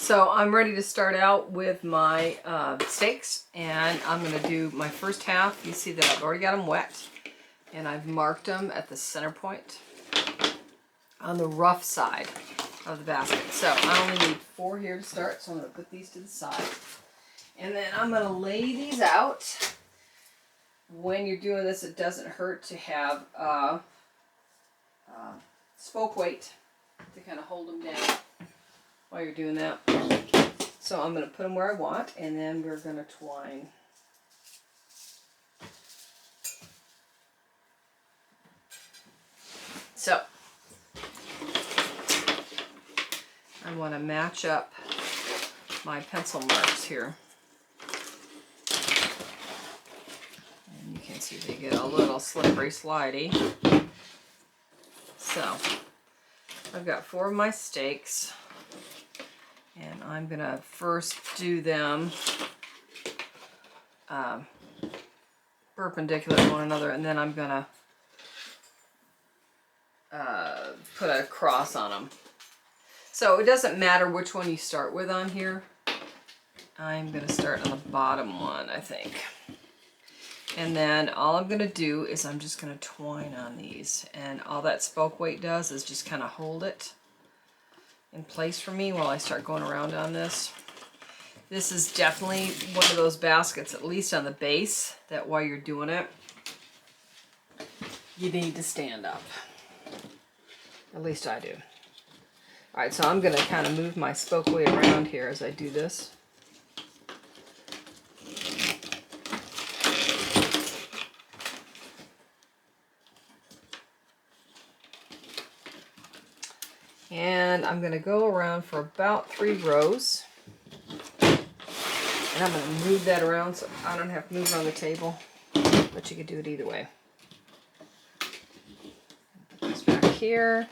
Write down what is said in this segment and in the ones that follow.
So I'm ready to start out with my stakes, and I'm going to do my first half. You see that I've already got them wet, and I've marked them at the center point on the rough side of the basket. So I only need 4 here to start, so I'm going to put these to the side. And then I'm going to lay these out. When you're doing this, it doesn't hurt to have spoke weight to kind of hold them down while you're doing that. So I'm going to put them where I want, and then we're going to twine. So I want to match up my pencil marks here. And you can see they get a little slippery slidey. So I've got 4 of my stakes, and I'm going to first do them perpendicular to one another, and then I'm going to put a cross on them. So it doesn't matter which one you start with on here. I'm going to start on the bottom one, I think. And then all I'm going to do is I'm just going to twine on these. And all that spoke weight does is just kind of hold it in place for me while I start going around on this. This is definitely one of those baskets, at least on the base, that while you're doing it, you need to stand up. At least I do. Alright, so I'm going to kind of move my spoke weight around here as I do this. And I'm going to go around for about 3 rows. And I'm going to move that around so I don't have to move it on the table. But you could do it either way. Put this back here.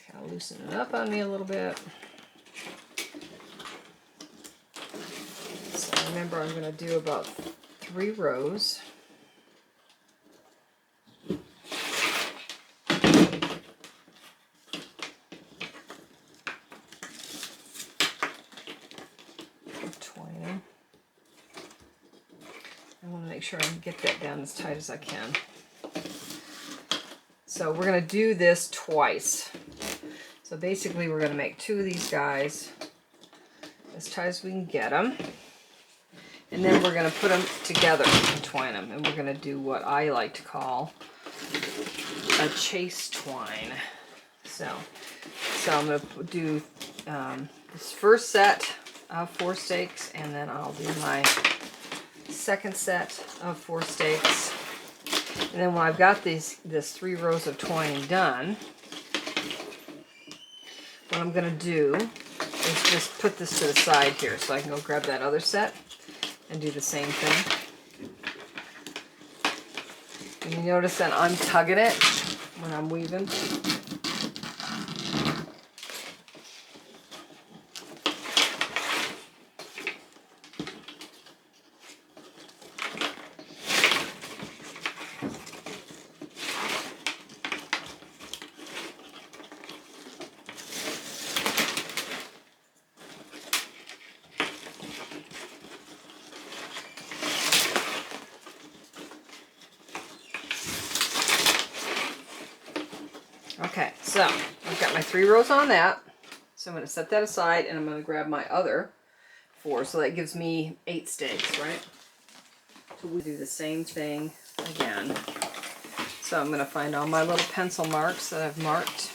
Kind of loosen it up on me a little bit. So remember, I'm going to do about 3 rows. Make sure I can get that down as tight as I can. So we're going to do this twice. So basically we're going to make 2 of these guys as tight as we can get them. And then we're going to put them together and twine them. And we're going to do what I like to call a chase twine. So I'm going to do this first set of 4 stakes, and then I'll do my second set of 4 stakes. And then when I've got this 3 rows of twining done, what I'm going to do is just put this to the side here so I can go grab that other set and do the same thing. And you notice that I'm tugging it when I'm weaving. Okay, so I've got my 3 rows on that. So I'm going to set that aside, and I'm going to grab my other 4. So that gives me 8 stakes, right? So we do the same thing again. So I'm going to find all my little pencil marks that I've marked.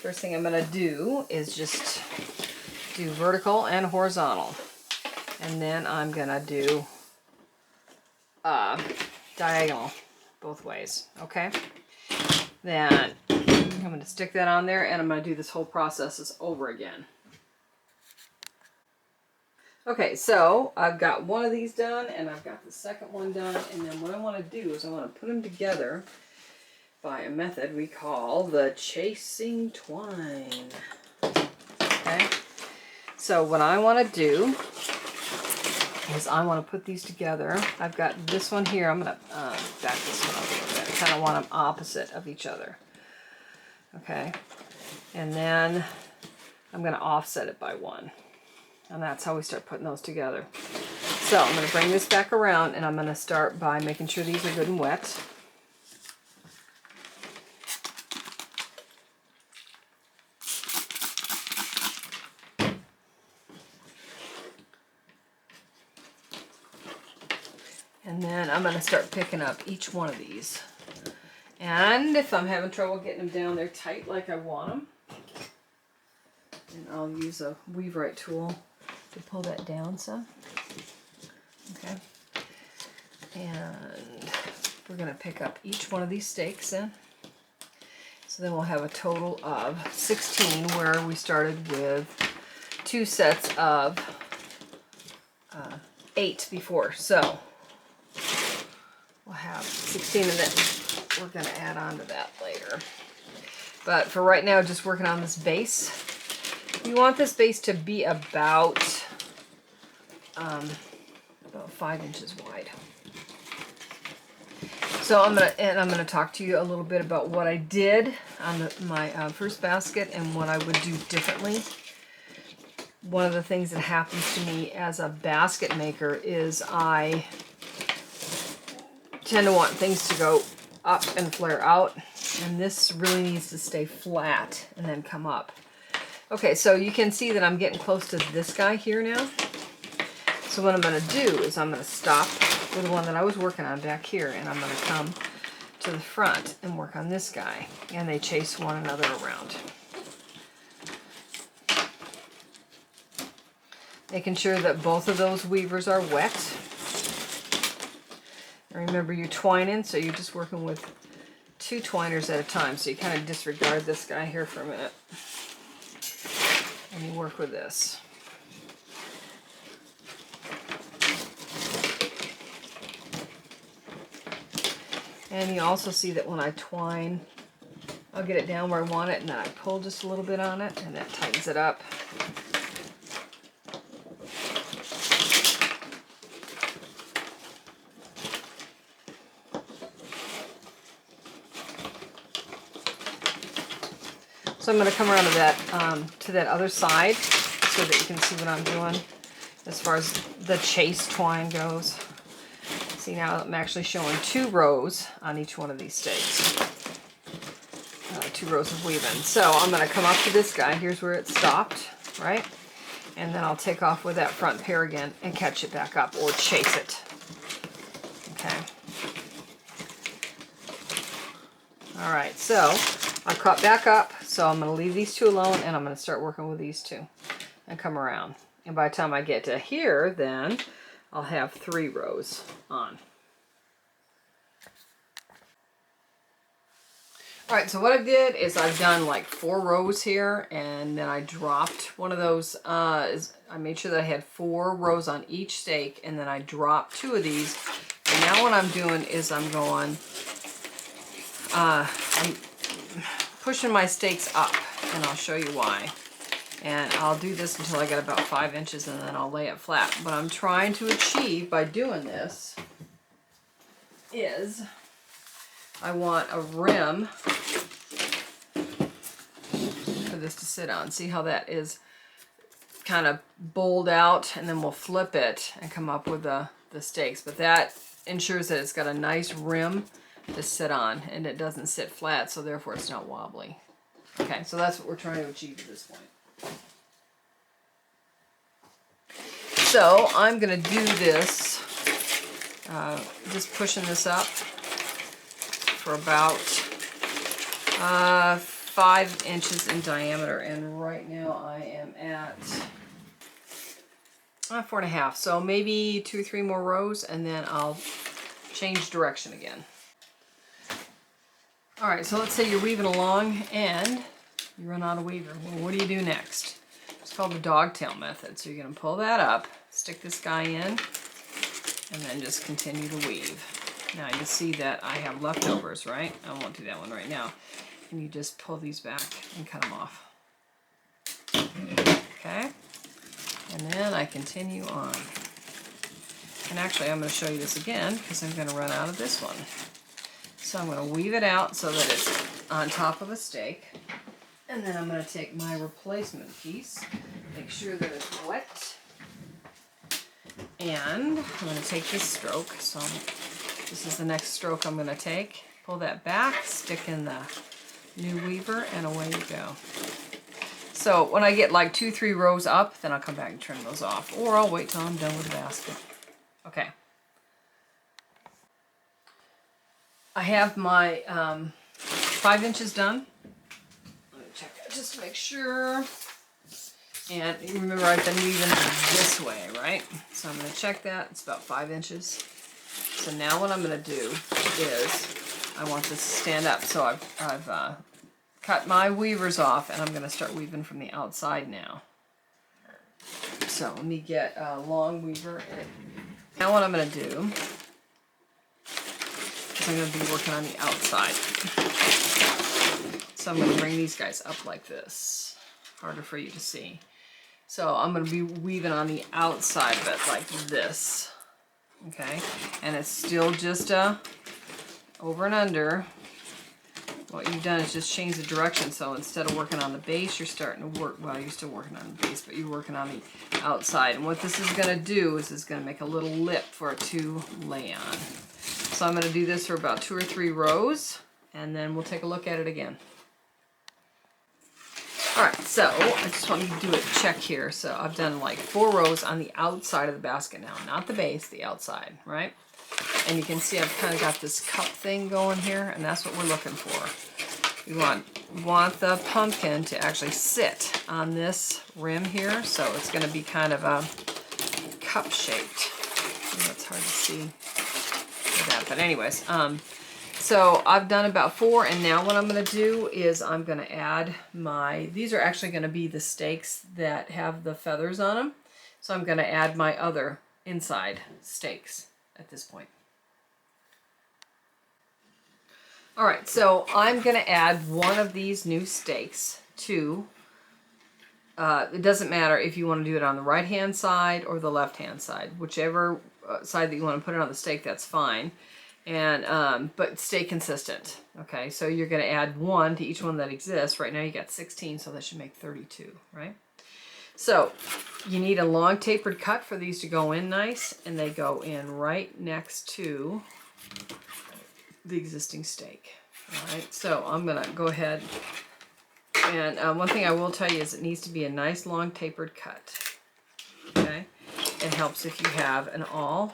First thing I'm going to do is just do vertical and horizontal. And then I'm going to do diagonal both ways, okay? Then I'm going to stick that on there, and I'm going to do this whole process over again. Okay, so I've got one of these done, and I've got the second one done, and then what I want to do is I want to put them together by a method we call the Chasing Twine. Okay, so what I want to do is I want to put these together. I've got this one here. I'm going to back this one up a little bit. kind of want them opposite of each other. Okay, and then I'm going to offset it by 1. And that's how we start putting those together. So I'm going to bring this back around, and I'm going to start by making sure these are good and wet. And then I'm going to start picking up each one of these. And if I'm having trouble getting them down there tight like I want them, and I'll use a weave right tool to pull that down some. Okay. And we're going to pick up each one of these stakes in. So then we'll have a total of 16, where we started with 2 sets of 8 before. So we'll have 16, and then we're going to add on to that later. But for right now, just working on this base. You want this base to be about 5 inches wide. So I'm gonna talk to you a little bit about what I did on my first basket and what I would do differently. One of the things that happens to me as a basket maker is I tend to want things to go up and flare out, and this really needs to stay flat and then come up. Okay, so you can see that I'm getting close to this guy here now. So what I'm going to do is I'm going to stop with the one that I was working on back here, and I'm going to come to the front and work on this guy, and they chase one another around. Making sure that both of those weavers are wet. And remember, you're twining, so you're just working with 2 twiners at a time, so you kind of disregard this guy here for a minute. And you work with this. And you also see that when I twine, I'll get it down where I want it, and then I pull just a little bit on it, and that tightens it up. So I'm going to come around to that other side so that you can see what I'm doing as far as the chase twine goes. See, now I'm actually showing 2 rows on each one of these stakes. 2 rows of weaving. So I'm going to come up to this guy. Here's where it stopped, right? And then I'll take off with that front pair again and catch it back up or chase it. Okay. All right, so I caught back up, so I'm going to leave these 2 alone, and I'm going to start working with these 2 and come around. And by the time I get to here, then I'll have 3 rows on. All right, so what I did is I've done like 4 rows here, and then I dropped one of those. I made sure that I had 4 rows on each stake, and then I dropped 2 of these. And now what I'm doing is I'm going, I'm pushing my stakes up, and I'll show you why. And I'll do this until I get about 5 inches, and then I'll lay it flat. What I'm trying to achieve by doing this is I want a rim for this to sit on. See how that is kind of bowled out, and then we'll flip it and come up with the stakes. But that ensures that it's got a nice rim to sit on, and it doesn't sit flat, so therefore it's not wobbly. Okay, so that's what we're trying to achieve at this point. So I'm going to do this, just pushing this up for about 5 inches in diameter, and right now I am at 4.5. So maybe 2 or 3 more rows, and then I'll change direction again. All right, so let's say you're weaving along and you run out of weaver. Well, what do you do next? It's called the dogtail method. So you're going to pull that up, stick this guy in, and then just continue to weave. Now you see that I have leftovers, right? I won't do that one right now. And you just pull these back and cut them off. Okay? And then I continue on. And actually I'm going to show you this again because I'm going to run out of this one. So I'm going to weave it out so that it's on top of a stake. And then I'm going to take my replacement piece, make sure that it's wet. And I'm going to take this stroke. So this is the next stroke I'm going to take. Pull that back, stick in the new weaver, and away you go. So when I get like 2-3 rows up, then I'll come back and trim those off. Or I'll wait till I'm done with the basket. Okay. I have my 5 inches done. Let me check it just to make sure. And remember, I've been weaving this way, right? So I'm going to check that. It's about 5 inches. So now what I'm going to do is I want this to stand up. So I've cut my weavers off, and I'm going to start weaving from the outside now. So let me get a long weaver. Now what I'm going to do is I'm going to be working on the outside. So I'm going to bring these guys up like this. Harder for you to see. So I'm going to be weaving on the outside of it like this. Okay, and it's still just over and under. What you've done is just change the direction. So instead of working on the base, you're starting to work, well, you're still working on the base, but you're working on the outside. And what this is going to do is it's going to make a little lip for it to lay on. So I'm going to do this for about 2 or 3 rows, and then we'll take a look at it again. Alright, so I just want you to do a check here. So I've done like 4 rows on the outside of the basket now, not the base, the outside, right? And you can see I've kind of got this cup thing going here, and that's what we're looking for. We want the pumpkin to actually sit on this rim here, so it's going to be kind of a cup shaped. That's hard to see with that, but anyways, so I've done about 4, and now what I'm going to do is I'm going to add these are actually going to be the stakes that have the feathers on them. So I'm going to add my other inside stakes at this point. Alright, so I'm going to add one of these new stakes to, it doesn't matter if you want to do it on the right hand side or the left hand side. Whichever side that you want to put it on the stake, that's fine. And but stay consistent. Okay, so you're going to add 1 to each one that exists. Right now you got 16, so that should make 32, right? So you need a long tapered cut for these to go in nice, and they go in right next to the existing stake. All right, so I'm going to go ahead, and one thing I will tell you is it needs to be a nice long tapered cut. Okay, it helps if you have an awl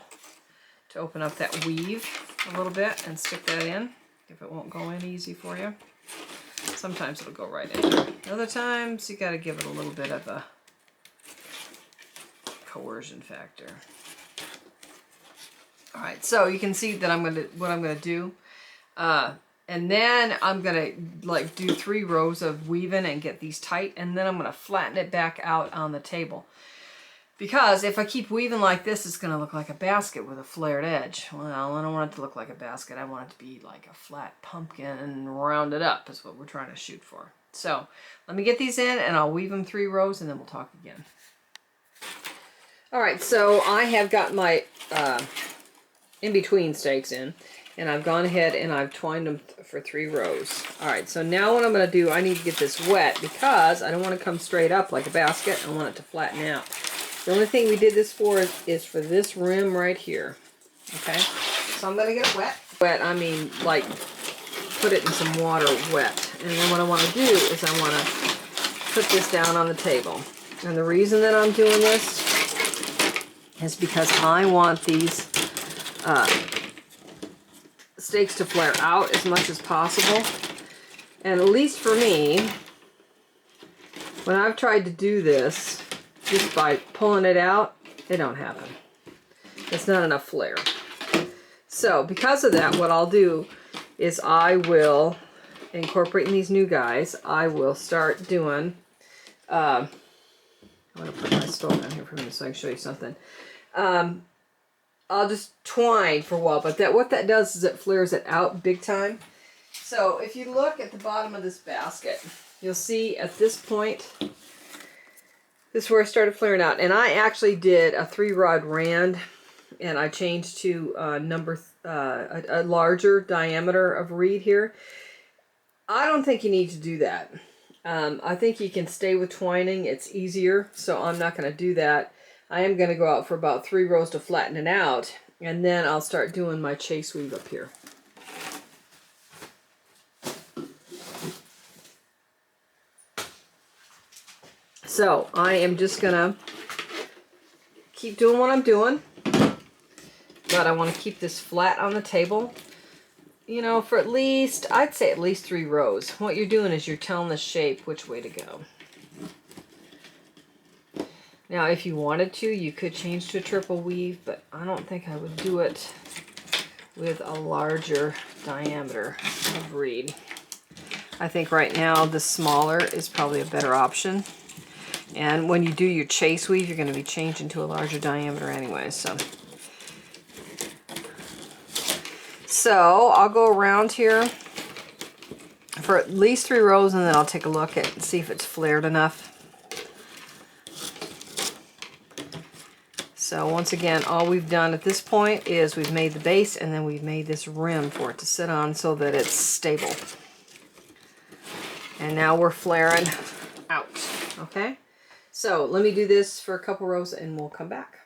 to open up that weave a little bit and stick that in, if it won't go in easy for you. Sometimes it'll go right in. Other times you got to give it a little bit of a coercion factor. All right, so you can see that what I'm gonna do, and then I'm gonna like do 3 rows of weaving and get these tight, and then I'm gonna flatten it back out on the table. Because if I keep weaving like this, it's going to look like a basket with a flared edge. Well, I don't want it to look like a basket. I want it to be like a flat pumpkin and rounded up is what we're trying to shoot for. So let me get these in, and I'll weave them 3 rows, and then we'll talk again. All right, so I have got my in-between stakes in, and I've gone ahead and I've twined them for 3 rows. All right, so now what I'm going to do, I need to get this wet because I don't want to come straight up like a basket. I want it to flatten out. The only thing we did this for is for this rim right here. Okay, so I'm going to get it wet. Wet, I mean like put it in some water wet. And then what I want to do is I want to put this down on the table. And the reason that I'm doing this is because I want these stakes to flare out as much as possible. And at least for me, when I've tried to do this, just by pulling it out, it don't happen. It's not enough flare. So because of that, what I'll do is I will, incorporating these new guys, I will start doing, I'm going to put my stove down here for a minute so I can show you something. I'll just twine for a while, but what that does is it flares it out big time. So if you look at the bottom of this basket, you'll see at this point, this is where I started flaring out. And I actually did a 3-rod rand, and I changed to number a larger diameter of reed here. I don't think you need to do that. I think you can stay with twining. It's easier, so I'm not going to do that. I am going to go out for about 3 rows to flatten it out, and then I'll start doing my chase weave up here. So I am just going to keep doing what I'm doing, but I want to keep this flat on the table. You know, for at least, I'd say at least 3 rows. What you're doing is you're telling the shape which way to go. Now, if you wanted to, you could change to a triple weave, but I don't think I would do it with a larger diameter of reed. I think right now the smaller is probably a better option. And when you do your chase weave, you're going to be changing to a larger diameter anyway, So I'll go around here for at least 3 rows, and then I'll take a look at and see if it's flared enough. So once again, all we've done at this point is we've made the base, and then we've made this rim for it to sit on so that it's stable. And now we're flaring out, okay? So let me do this for a couple rows and we'll come back.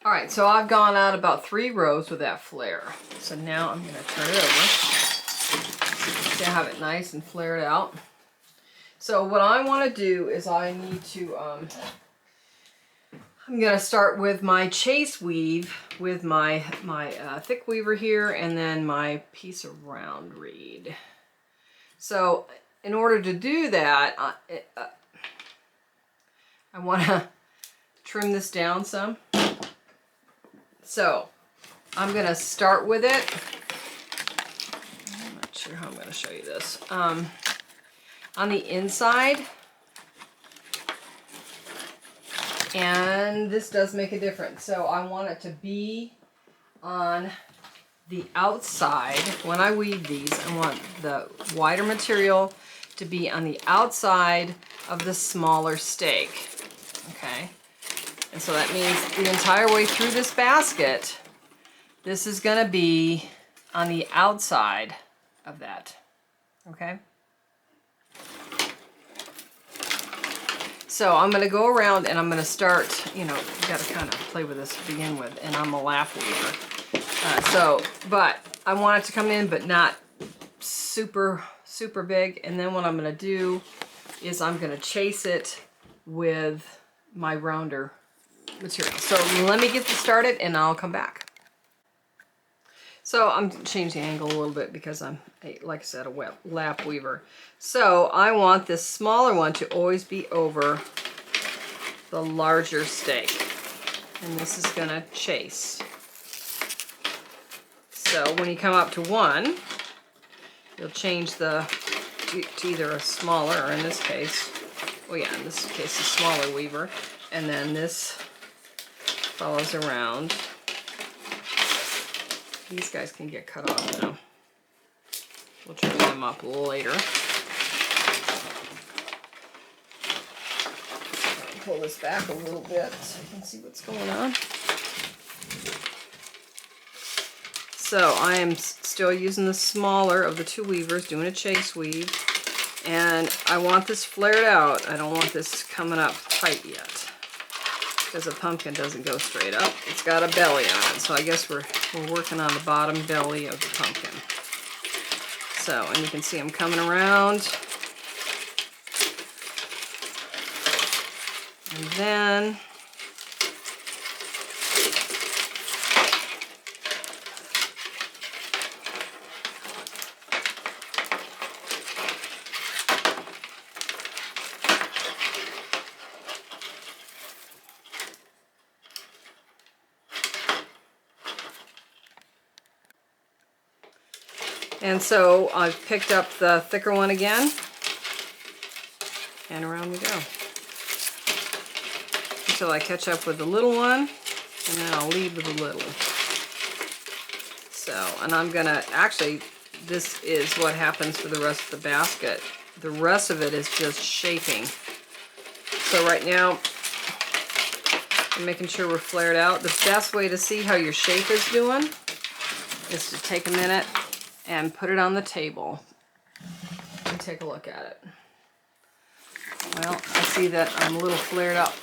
All right, so I've gone out about 3 rows with that flare. So now I'm going to turn it over to have it nice and flared out. So what I want to do is I need to, I'm going to start with my chase weave with my thick weaver here, and then my piece of round reed. So in order to do that, I want to trim this down some. So I'm going to start with it. I'm not sure how I'm going to show you this. On the inside, and this does make a difference. So I want it to be on the outside. When I weave these, I want the wider material to be on the outside of the smaller stake. Okay? And so that means the entire way through this basket, this is going to be on the outside of that. Okay? So I'm going to go around and I'm going to start, you know, you got to kind of play with this to begin with, and I'm a lap weaver. But I want it to come in, but not super big. And then what I'm going to do is I'm going to chase it with my rounder material. So let me get this started and I'll come back. So I'm changing the angle a little bit because I'm, like I said, a lap weaver. So I want this smaller one to always be over the larger stake. And this is going to chase. So when you come up to 1, you'll change to either a smaller, or in this case, well yeah, in this case a smaller weaver. And then this follows around. These guys can get cut off now. We'll trim them up later. Pull this back a little bit so you can see what's going on. So I am still using the smaller of the 2 weavers, doing a chase weave. And I want this flared out. I don't want this coming up tight yet, because a pumpkin doesn't go straight up. It's got a belly on it, so I guess we're working on the bottom belly of the pumpkin. So, and you can see I'm coming around. And then so I've picked up the thicker one again, and around we go until I catch up with the little one, and then I'll leave with the little. So, and I'm gonna, actually, this is what happens for the rest of the basket. The rest of it is just shaping. So right now, and making sure we're flared out. The best way to see how your shape is doing is to take a minute and put it on the table and take a look at it. Well, I see that I'm a little flared up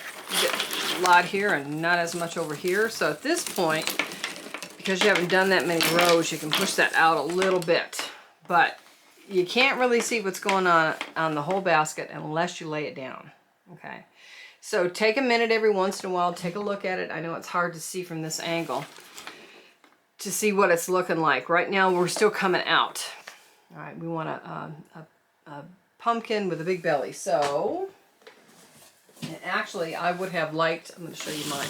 a lot here and not as much over here. So at this point, because you haven't done that many rows, you can push that out a little bit. But you can't really see what's going on the whole basket unless you lay it down. Okay. So take a minute every once in a while, take a look at it. I know it's hard to see from this angle to see what it's looking like. Right now we're still coming out. All right, we want a pumpkin with a big belly. So, and actually I would have liked, I'm going to show you mine.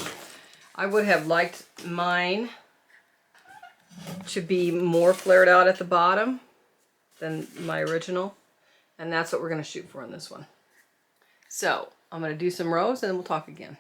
I would have liked mine to be more flared out at the bottom than my original. And that's what we're going to shoot for in this one. So I'm going to do some rows and then we'll talk again.